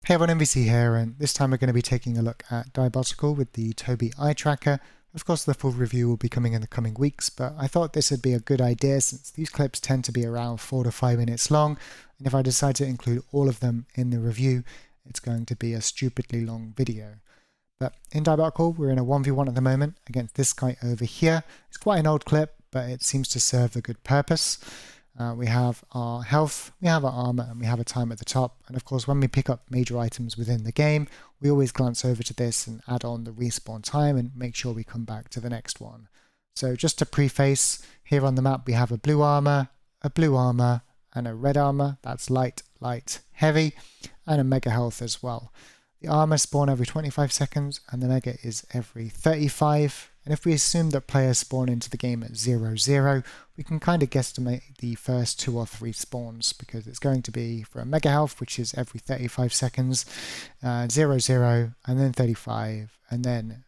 Hey everyone, NVC here, and this time we're going to be taking a look at Diabotical with the Tobii eye tracker. Of course, the full review will be coming in the coming weeks, but I thought this would be a good idea since these clips tend to be around 4 to 5 minutes long, and if I decide to include all of them in the review, it's going to be a stupidly long video. But in Diabotical, we're in a 1v1 at the moment against this guy over here. It's quite an old clip, but it seems to serve a good purpose. We have our health, we have our armor, and we have a time at the top. And of course, when we pick up major items within the game, we always glance over to this and add on the respawn time and make sure we come back to the next one. So just to preface, here on the map we have a blue armor, and a red armor. That's light, light, heavy, and a mega health as well. The armor spawn every 25 seconds, and the mega is every 35. And if we assume that players spawn into the game at 0-0, we can kind of guesstimate the first 2 or 3 spawns, because it's going to be for a mega health, which is every 35 seconds, 0-0, and then 35, and then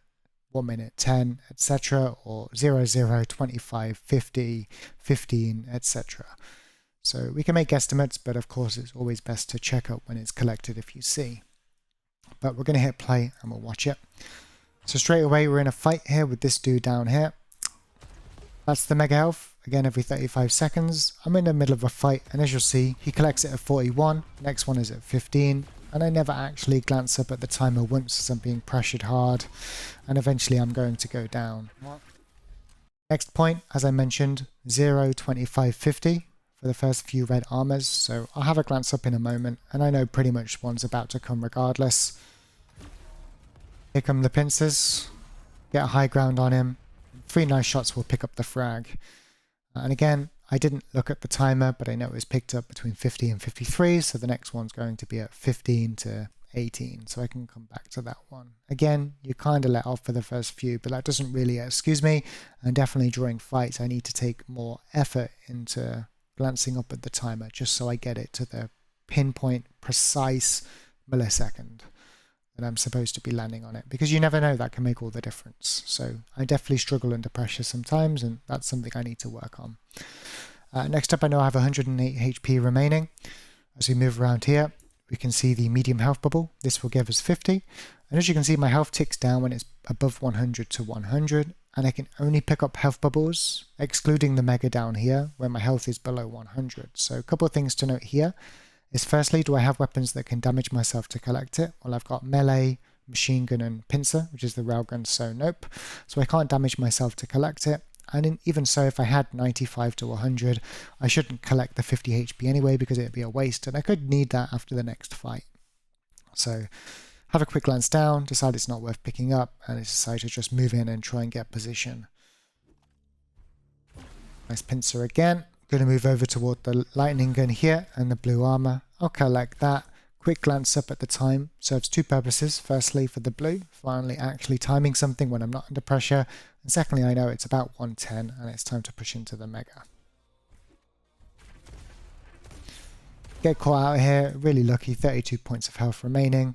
1 minute 10, etc., or 0-0, 25, 50, 15, etc. So we can make estimates, but of course it's always best to check up when it's collected if you see. But we're going to hit play and we'll watch it. So straight away we're in a fight here with this dude down here. That's the mega health, again every 35 seconds. I'm in the middle of a fight, and as you'll see, he collects it at 41, next one is at 15, and I never actually glance up at the timer once as I'm being pressured hard, and eventually I'm going to go down. Next point, as I mentioned, 0, 25, 50 for the first few red armors, so I'll have a glance up in a moment, and I know pretty much one's about to come regardless. Here come the pincers, get a high ground on him, 3 nice shots will pick up the frag. And again, I didn't look at the timer, but I know it was picked up between 50 and 53, so the next one's going to be at 15 to 18, so I can come back to that one. Again, you kind of let off for the first few, but that doesn't really excuse me, and definitely during fights I need to take more effort into glancing up at the timer, just so I get it to the pinpoint, precise millisecond that I'm supposed to be landing on it, because you never know, that can make all the difference. So I definitely struggle under pressure sometimes, and that's something I need to work on. Next up, I know I have 108 HP remaining. As we move around here, we can see the medium health bubble. This will give us 50, and as you can see, my health ticks down when it's above 100 to 100, and I can only pick up health bubbles, excluding the mega down here, where my health is below 100. So a couple of things to note here is, firstly, do I have weapons that can damage myself to collect it? Well, I've got melee, machine gun, and pincer, which is the railgun, so nope. So I can't damage myself to collect it. And even so, if I had 95 to 100, I shouldn't collect the 50 HP anyway, because it'd be a waste, and I could need that after the next fight. So have a quick glance down, decide it's not worth picking up, and decide to just move in and try and get position. Nice pincer again. Going to move over toward the lightning gun here and the blue armor. I'll collect that. Quick glance up at the time serves 2 purposes. Firstly, for the blue, finally actually timing something when I'm not under pressure. And secondly, I know it's about 110 and it's time to push into the mega. Get caught out here, really lucky, 32 points of health remaining.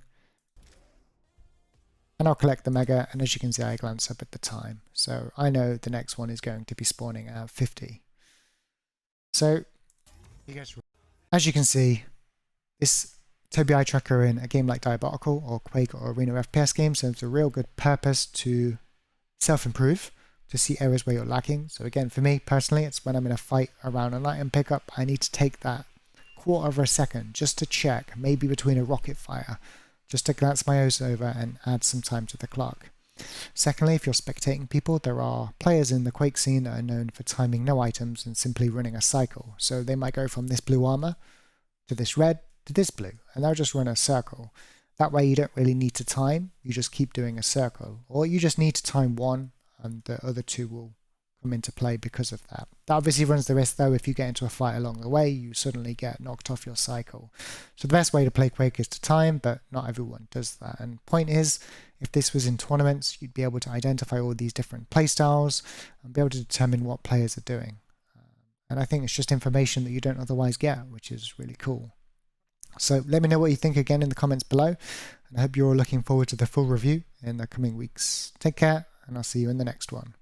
And I'll collect the mega, and as you can see, I glance up at the time. So I know the next one is going to be spawning at 50. So, as you can see, this Tobii eye tracker in a game like Diabotical or Quake or Arena FPS games serves a real good purpose to self-improve, to see areas where you're lacking. So again, for me personally, it's when I'm in a fight around an item pickup, I need to take that quarter of a second just to check, maybe between a rocket fire, just to glance my eyes over and add some time to the clock. Secondly, if you're spectating people, there are players in the Quake scene that are known for timing no items and simply running a cycle. So they might go from this blue armor to this red to this blue, and they'll just run a circle. That way you don't really need to time, you just keep doing a circle. Or you just need to time one, and the other 2 will come into play because of that. That obviously runs the risk though, if you get into a fight along the way, you suddenly get knocked off your cycle. So the best way to play Quake is to time, but not everyone does that. And point is, if this was in tournaments, you'd be able to identify all these different playstyles and be able to determine what players are doing. And I think it's just information that you don't otherwise get, which is really cool. So let me know what you think again in the comments below, and I hope you're all looking forward to the full review in the coming weeks. Take care, and I'll see you in the next one.